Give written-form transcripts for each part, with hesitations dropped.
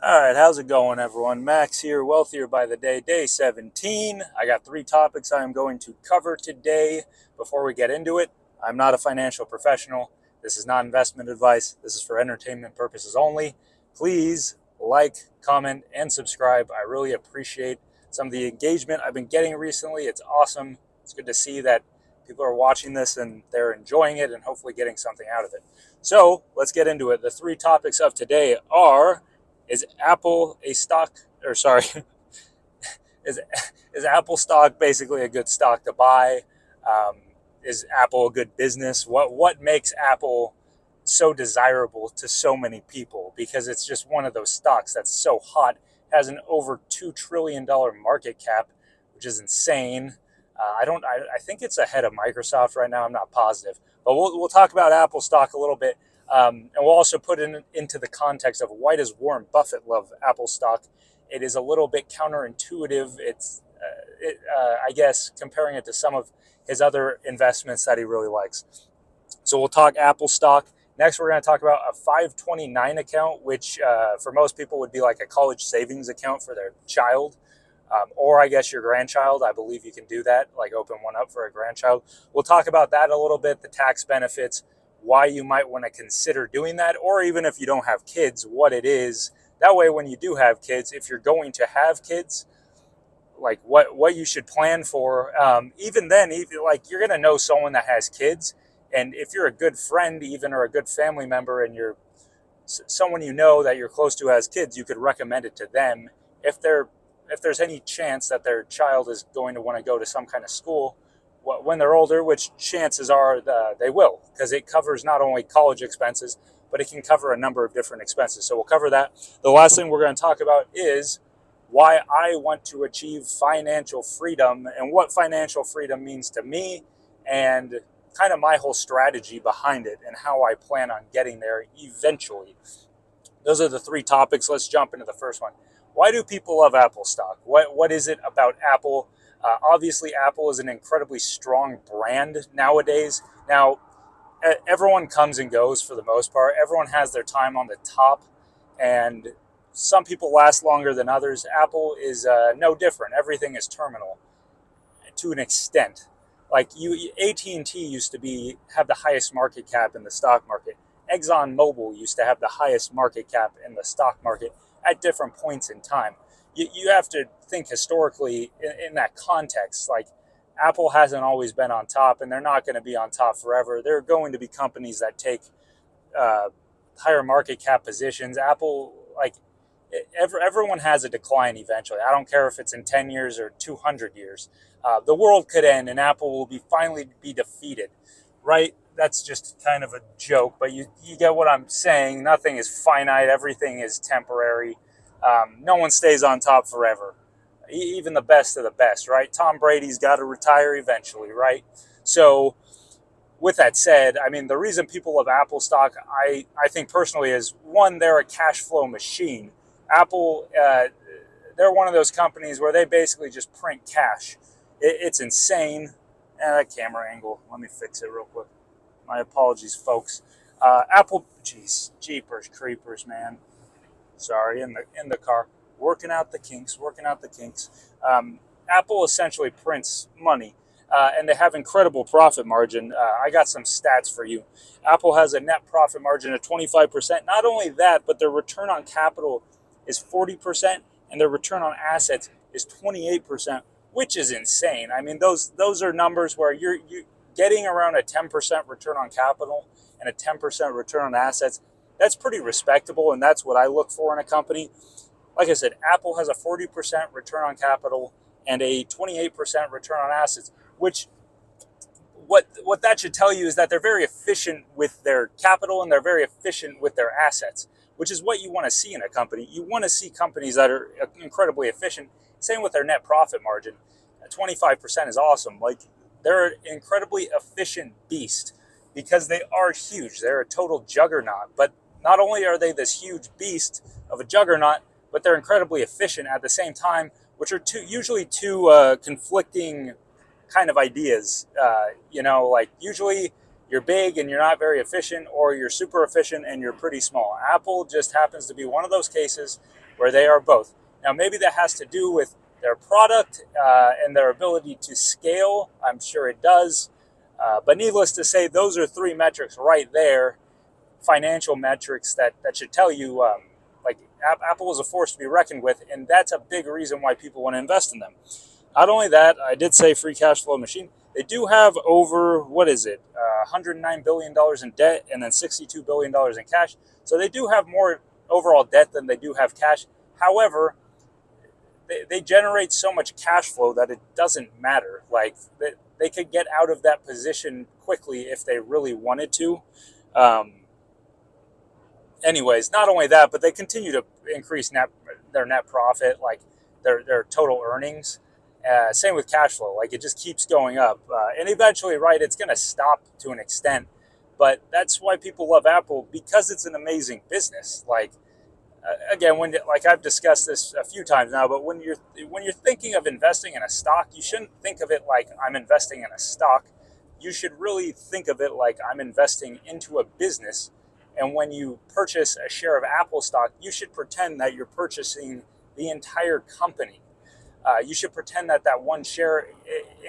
All right, how's it going, everyone? Max here, Wealthier by the Day, day 17. I got three topics I am going to cover today. Before we get into it, I'm not a financial professional. This is not investment advice. This is for entertainment purposes only. Please like, comment, and subscribe. I really appreciate some of the engagement I've been getting recently. It's awesome. It's good to see that people are watching this and they're enjoying it and hopefully getting something out of it. So let's get into it. The three topics of today are: is Apple a stock, or sorry, is is Apple stock basically a good stock to buy? Um, is Apple a good business? What makes Apple so desirable to so many people? Because it's just one of those stocks that's so hot, has an over $2 trillion market cap, which is insane. I think it's ahead of Microsoft right now. I'm not positive, but we'll talk about Apple stock a little bit. And we'll also put it into the context of why does Warren Buffett love Apple stock. It is a little bit counterintuitive. I guess, comparing it to some of his other investments that he really likes. So we'll talk Apple stock. Next, we're going to talk about a 529 account, which for most people would be like a college savings account for their child. Or I guess your grandchild. I believe you can do that, like open one up for a grandchild. We'll talk about that a little bit, the tax benefits, why you might want to consider doing that, or even if you don't have kids, what it is. That way, when you do have kids, if you're going to have kids, like what you should plan for. Even then, even like you're gonna know someone that has kids, and if you're a good friend, even or a good family member, and you're someone you know that you're close to has kids, you could recommend it to them if there's any chance that their child is going to want to go to some kind of school when they're older, which chances are they will, because it covers not only college expenses, but it can cover a number of different expenses. So we'll cover that. The last thing we're going to talk about is why I want to achieve financial freedom and what financial freedom means to me, and kind of my whole strategy behind it and how I plan on getting there eventually. Those are the three topics. Let's jump into the first one. Why do people love Apple stock? What is it about Apple? Obviously, Apple is an incredibly strong brand nowadays. Now, everyone comes and goes for the most part. Everyone has their time on the top, and some people last longer than others. Apple is no different. Everything is terminal to an extent. Like AT&T used to have the highest market cap in the stock market. ExxonMobil used to have the highest market cap in the stock market at different points in time. You have to think historically in that context. Like, Apple hasn't always been on top, and they're not going to be on top forever. There are going to be companies that take uh, higher market cap positions. Apple, like, everyone has a decline eventually. I don't care if it's in 10 years or 200 years. The world could end and Apple will finally be defeated, right? That's just kind of a joke, but you get what I'm saying. Nothing is finite. Everything is temporary. No one stays on top forever, even the best of the best, right? Tom Brady's got to retire eventually, right? So with that said, I mean, the reason people love Apple stock, I think personally, is one, they're a cash flow machine. Apple, they're one of those companies where they basically just print cash. It's insane. And that camera angle, let me fix it real quick. My apologies, folks. Apple, geez, jeepers creepers, man. Sorry, in the car, working out the kinks, working out the kinks. Apple essentially prints money, and they have incredible profit margin. I got some stats for you. Apple has a net profit margin of 25%. Not only that, but their return on capital is 40%, and their return on assets is 28%, which is insane. I mean, those are numbers where you getting around a 10% return on capital and a 10% return on assets. That's pretty respectable, and that's what I look for in a company. Like I said, Apple has a 40% return on capital and a 28% return on assets, which what that should tell you is that they're very efficient with their capital and they're very efficient with their assets, which is what you want to see in a company. You want to see companies that are incredibly efficient. Same with their net profit margin. 25% is awesome. Like, they're an incredibly efficient beast because they are huge. They're a total juggernaut. But not only are they this huge beast of a juggernaut, but they're incredibly efficient at the same time, which are usually two conflicting kind of ideas. Like, usually you're big and you're not very efficient, or you're super efficient and you're pretty small. Apple just happens to be one of those cases where they are both. Now, maybe that has to do with their product and their ability to scale. I'm sure it does. But needless to say, those are three metrics right there, financial metrics that should tell you like Apple is a force to be reckoned with, and that's a big reason why people want to invest in them. Not only that, I did say free cash flow machine. They do have over, what is it, $109 billion in debt and then $62 billion in cash. So they do have more overall debt than they do have cash. However, they generate so much cash flow that it doesn't matter. Like they could get out of that position quickly if they really wanted to. Anyways, not only that, but they continue to increase their net profit, like their total earnings. Same with cash flow, like it just keeps going up, and eventually, right, it's going to stop to an extent. But that's why people love Apple, because it's an amazing business. Like again, when like I've discussed this a few times now, but when you're thinking of investing in a stock, you shouldn't think of it like I'm investing in a stock. You should really think of it like I'm investing into a business. And when you purchase a share of Apple stock, you should pretend that you're purchasing the entire company. You should pretend that that one share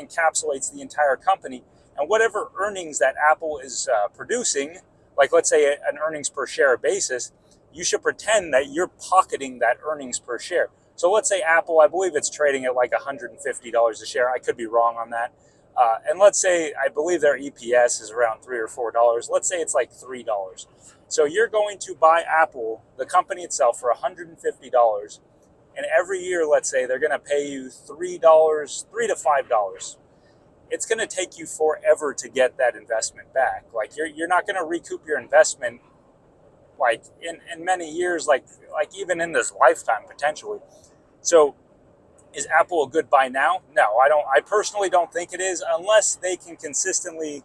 encapsulates the entire company. And whatever earnings that Apple is producing, like let's say an earnings per share basis, you should pretend that you're pocketing that earnings per share. So let's say Apple, I believe it's trading at like $150 a share. I could be wrong on that. And let's say, I believe their EPS is around $3 or $4. Let's say it's like $3. So you're going to buy Apple, the company itself, for $150. And every year, let's say, they're going to pay you $3 to $5. It's going to take you forever to get that investment back. Like you're not going to recoup your investment like in many years, like even in this lifetime potentially. So is Apple a good buy now? No, I don't. I personally don't think it is, unless they can consistently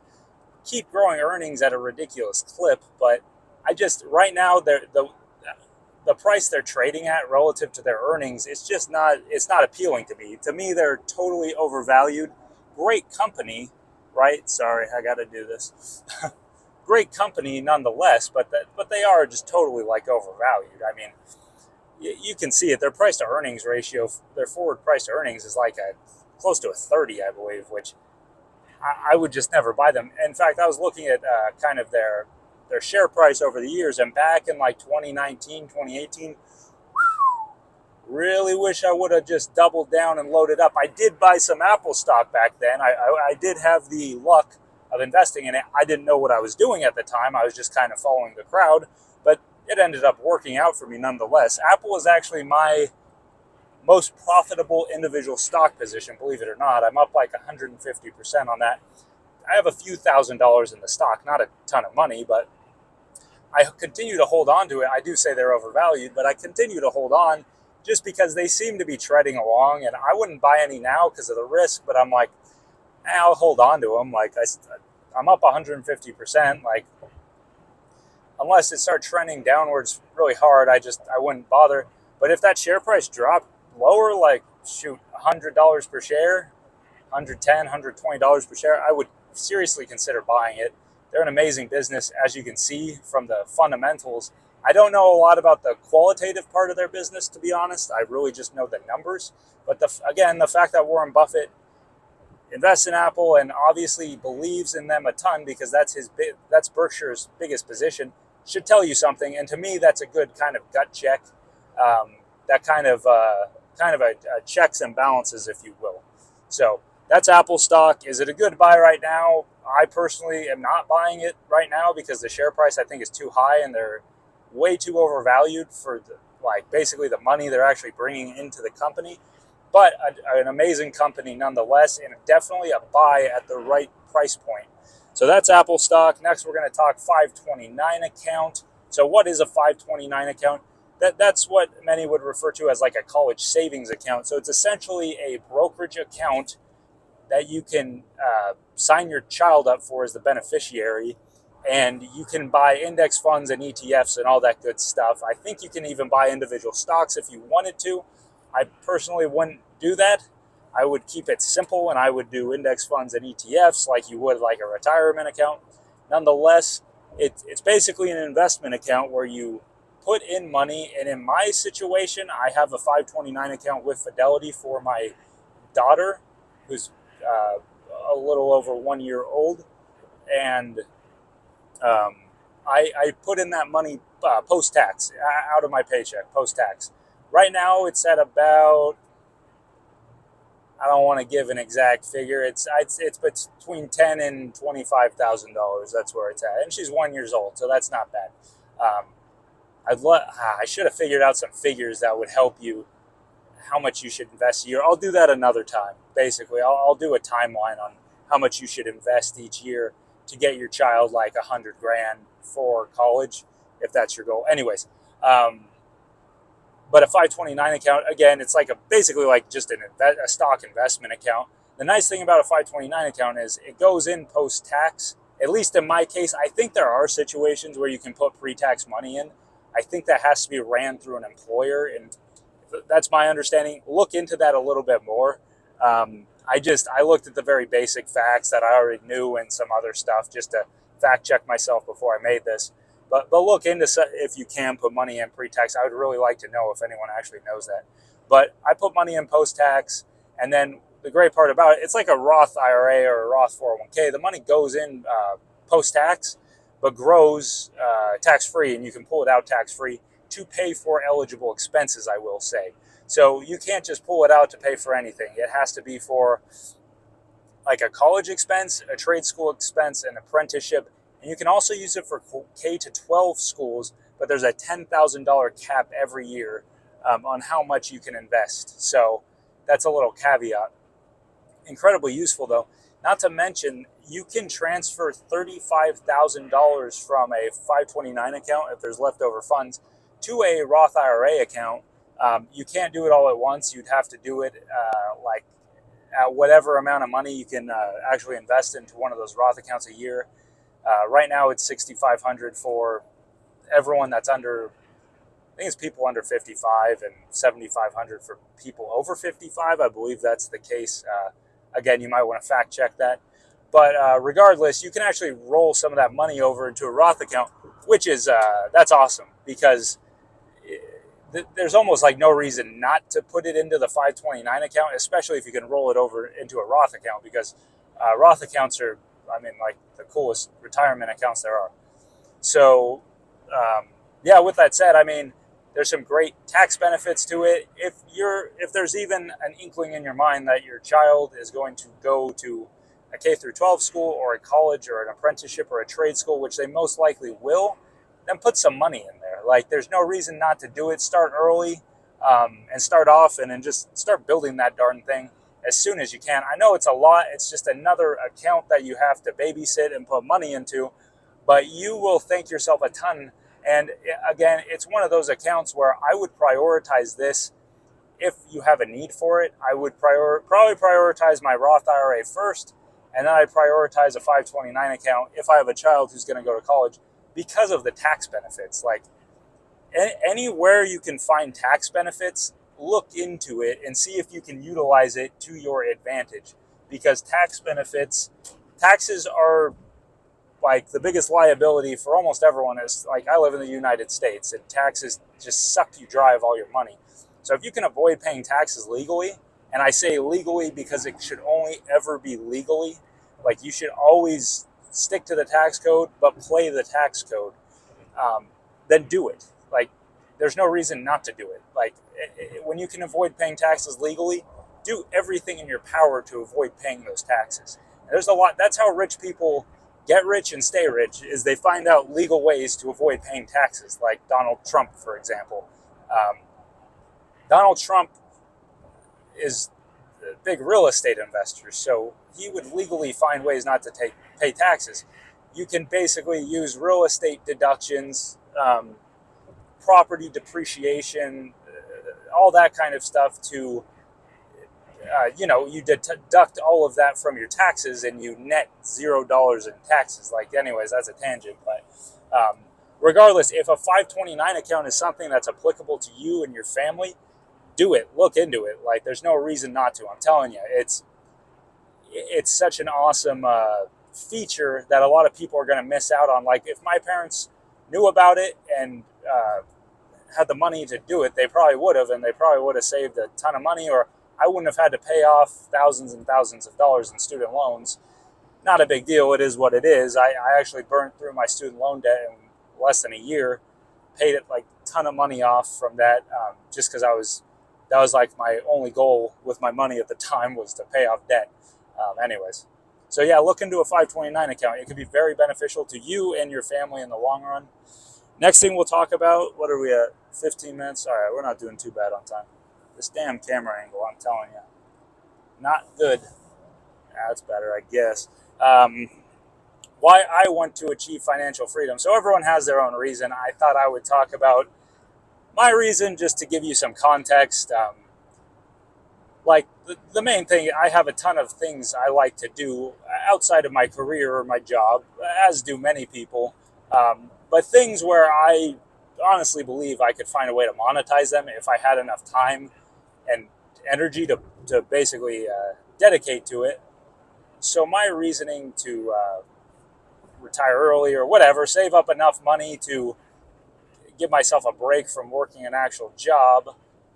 keep growing earnings at a ridiculous clip. But I just right now the price they're trading at relative to their earnings, it's not appealing to me. To me, they're totally overvalued. Great company, right? Sorry, I got to do this. Great company nonetheless, but they are just totally like overvalued. I mean, you can see it. Their price to earnings ratio, their forward price to earnings is like close to a 30, I believe, which I would just never buy them. In fact, I was looking at kind of their share price over the years, and back in like 2019, 2018, really wish I would have just doubled down and loaded up. I did buy some Apple stock back then. I did have the luck of investing in it. I didn't know what I was doing at the time. I was just kind of following the crowd, but it ended up working out for me nonetheless. Apple is actually my most profitable individual stock position, believe it or not. I'm up like 150% on that. I have a few $1,000s in the stock, not a ton of money, but I continue to hold on to it. I do say they're overvalued, but I continue to hold on just because they seem to be treading along, and I wouldn't buy any now because of the risk, but I'm like, I'll hold on to them. Like I'm up 150%. Like unless it starts trending downwards really hard, I wouldn't bother. But if that share price dropped lower, like shoot, $100 per share, $110, $120 per share, I would seriously consider buying it. They're an amazing business, as you can see from the fundamentals. I don't know a lot about the qualitative part of their business, to be honest. I really just know the numbers. But again, the fact that Warren Buffett invests in Apple and obviously believes in them a ton, because that's Berkshire's biggest position, should tell you something. And to me, that's a good kind of gut check. That kind of a checks and balances, if you will. So that's Apple stock. Is it a good buy right now? I personally am not buying it right now because the share price I think is too high and they're way too overvalued for basically the money they're actually bringing into the company. But an amazing company nonetheless, and definitely a buy at the right price point. So that's Apple stock. Next, we're going to talk 529 account. So what is a 529 account? That's what many would refer to as like a college savings account. So it's essentially a brokerage account that you can sign your child up for as the beneficiary, and you can buy index funds and ETFs and all that good stuff. I think you can even buy individual stocks if you wanted to. I personally wouldn't do that. I would keep it simple, and I would do index funds and ETFs like you would like a retirement account. Nonetheless, it's basically an investment account where you put in money. And in my situation, I have a 529 account with Fidelity for my daughter, who's a little over 1 year old. And I put in that money post-tax, out of my paycheck, post-tax. Right now, it's at about, I don't want to give an exact figure. It's between $10,000 and $25,000. That's where it's at, and she's 1 year old, so that's not bad. Um, I should have figured out some figures that would help you how much you should invest a year. I'll do that another time. Basically, I'll do a timeline on how much you should invest each year to get your child like 100 grand for college, if that's your goal. Anyways, but a 529 account, again, it's like basically like just a stock investment account. The nice thing about a 529 account is it goes in post-tax. At least in my case, I think there are situations where you can put pre-tax money in. I think that has to be ran through an employer, and that's my understanding. Look into that a little bit more. I looked at the very basic facts that I already knew and some other stuff just to fact check myself before I made this. But look into if you can put money in pre-tax. I would really like to know if anyone actually knows that. But I put money in post-tax, and then the great part about it, it's like a Roth IRA or a Roth 401k. The money goes in post-tax, but grows tax-free, and you can pull it out tax-free to pay for eligible expenses, I will say. So you can't just pull it out to pay for anything. It has to be for like a college expense, a trade school expense, an apprenticeship. And you can also use it for K to 12 schools, but there's a $10,000 cap every year on how much you can invest. So that's a little caveat. Incredibly useful though. Not to mention, you can transfer $35,000 from a 529 account if there's leftover funds to a Roth IRA account. You can't do it all at once. You'd have to do it like at whatever amount of money you can actually invest into one of those Roth accounts a year. Right now, it's $6,500 for everyone that's under. I think it's people under 55 and $7,500 for people over 55. I believe that's the case. Again, you might want to fact check that. But regardless, you can actually roll some of that money over into a Roth account, which is that's awesome because there's almost like no reason not to put it into the 529 account, especially if you can roll it over into a Roth account, because Roth accounts are, I mean, like the coolest retirement accounts there are. So, yeah, with that said, I mean, there's some great tax benefits to it. If there's even an inkling in your mind that your child is going to go to a K through 12 school or a college or an apprenticeship or a trade school, which they most likely will, then put some money in there. Like, there's no reason not to do it. Start early and start off and then just start building that darn thing as soon as you can. I know it's a lot. It's just another account that you have to babysit and put money into, but you will thank yourself a ton. And again, it's one of those accounts where I would prioritize this if you have a need for it. I would probably prioritize my Roth IRA first, and then I'd prioritize a 529 account if I have a child who's going to go to college because of the tax benefits. Like, anywhere you can find tax benefits, look into it and see if you can utilize it to your advantage, because taxes are like the biggest liability for almost everyone. Is like, I live in the United States and taxes just suck you dry of all your money. So if you can avoid paying taxes legally, and I say legally because it should only ever be legally, like you should always stick to the tax code, but play the tax code, then do it. Like, there's no reason not to do it. Like, when you can avoid paying taxes legally, do everything in your power to avoid paying those taxes. And there's a lot. That's how rich people get rich and stay rich, is they find out legal ways to avoid paying taxes, like Donald Trump, for example. Donald Trump is a big real estate investor, so he would legally find ways not to pay taxes. You can basically use real estate deductions, property depreciation, all that kind of stuff to, you deduct all of that from your taxes and you net $0 in taxes. Like, anyways, that's a tangent. But regardless, if a 529 account is something that's applicable to you and your family, do it. Look into it. Like, there's no reason not to. I'm telling you, it's such an awesome feature that a lot of people are going to miss out on. Like, if my parents knew about it and had the money to do it, they probably would have, and they probably would have saved a ton of money, or I wouldn't have had to pay off thousands and thousands of dollars in student loans. Not a big deal. It is what it is. I actually burned through my student loan debt in less than a year, paid it like a ton of money off from that, just because that was like my only goal with my money at the time, was to pay off debt. Anyways, so yeah, look into a 529 account. It could be very beneficial to you and your family in the long run. Next thing we'll talk about, what are we at? 15 minutes? All right, we're not doing too bad on time. This damn camera angle, I'm telling you, not good. That's better, I guess. Why I want to achieve financial freedom. So everyone has their own reason. I thought I would talk about my reason just to give you some context. Like the main thing, I have a ton of things I like to do outside of my career or my job, as do many people. But things where I honestly believe I could find a way to monetize them if I had enough time and energy to basically dedicate to it. So my reasoning to retire early or whatever, save up enough money to give myself a break from working an actual job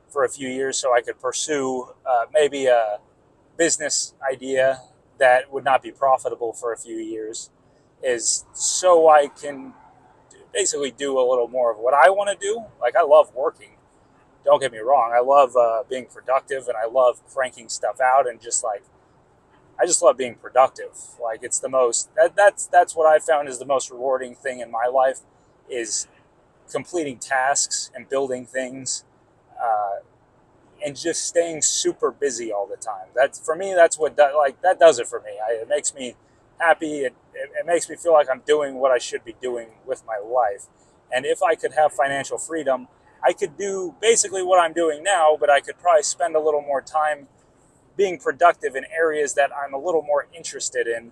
for a few years so I could pursue maybe a business idea that would not be profitable for a few years, is so I can basically do a little more of what I want to do. Like, I love working. Don't get me wrong. I love being productive, and I love cranking stuff out, and I just love being productive. Like, it's the most, that's what I found is the most rewarding thing in my life, is completing tasks and building things, and just staying super busy all the time. That's, for me, that's what that does it for me. It makes me happy. It makes me feel like I'm doing what I should be doing with my life. And if I could have financial freedom, I could do basically what I'm doing now, but I could probably spend a little more time being productive in areas that I'm a little more interested in.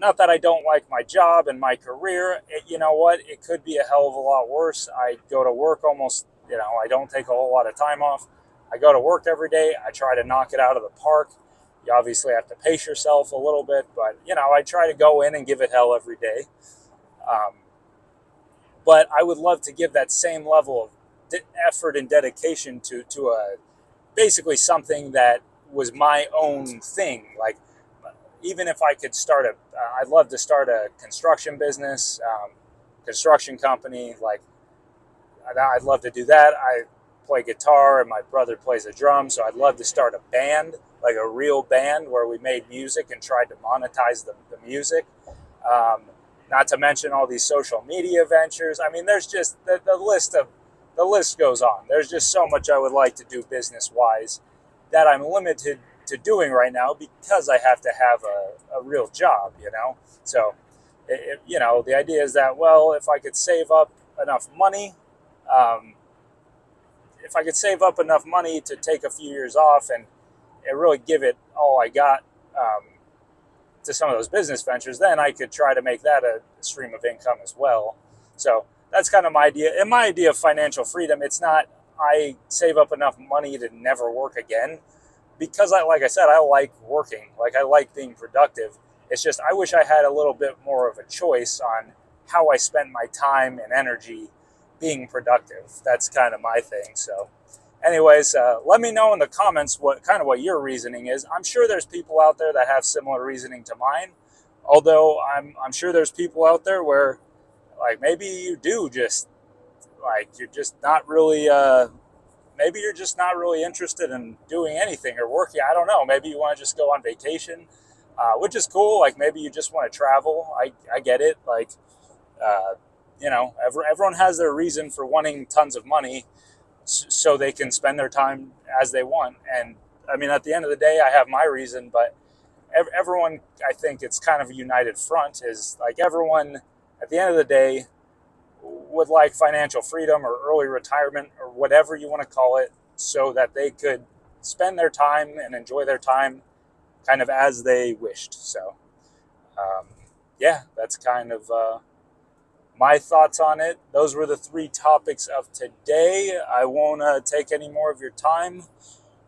Not that I don't like my job and my career. You know what? It could be a hell of a lot worse. I go to work almost, I don't take a whole lot of time off. I go to work every day. I try to knock it out of the park. You obviously have to pace yourself a little bit, but, I try to go in and give it hell every day. But I would love to give that same level of effort and dedication to basically something that was my own thing. Like, even if I could I'd love to start a construction business, construction company. Like, I'd love to do that. I play guitar and my brother plays the drums, so I'd love to start a band, like a real band where we made music and tried to monetize the music. Not to mention all these social media ventures. I mean, there's just the list goes on. There's just so much I would like to do business wise that I'm limited to doing right now because I have to have a real job, So, the idea is that, well, if I could save up enough money, to take a few years off and really give it all I got to some of those business ventures, then I could try to make that a stream of income as well. So that's kind of my idea. And my idea of financial freedom, it's not I save up enough money to never work again, because like I said, I like working. Like, I like being productive. It's just I wish I had a little bit more of a choice on how I spend my time and energy being productive. That's kind of my thing. So anyways, let me know in the comments what your reasoning is. I'm sure there's people out there that have similar reasoning to mine. Although I'm sure there's people out there where, like, maybe you do just, like, you're just not really maybe you're just not really interested in doing anything or working. I don't know. Maybe you want to just go on vacation, which is cool. Like, maybe you just want to travel. I get it. Like, everyone has their reason for wanting tons of money so they can spend their time as they want. And I mean, at the end of the day, I have my reason, but everyone, I think it's kind of a united front, is like, everyone at the end of the day would like financial freedom or early retirement or whatever you want to call it, so that they could spend their time and enjoy their time kind of as they wished. So, yeah, that's kind of my thoughts on it. Those were the 3 topics of today. I won't take any more of your time.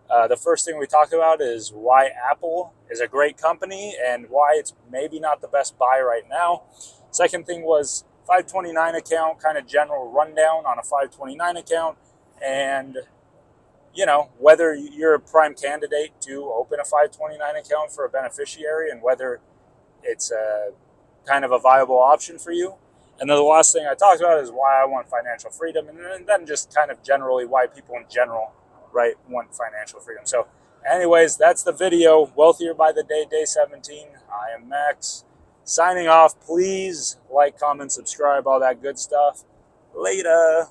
The first thing we talked about is why Apple is a great company and why it's maybe not the best buy right now. Second thing was 529 account, kind of general rundown on a 529 account, and whether you're a prime candidate to open a 529 account for a beneficiary and whether it's a kind of a viable option for you. And then the last thing I talked about is why I want financial freedom, and then just kind of generally why people in general, right, want financial freedom. So anyways, that's the video. Wealthier by the Day, day 17. I am Max, signing off. Please like, comment, subscribe, all that good stuff. Later.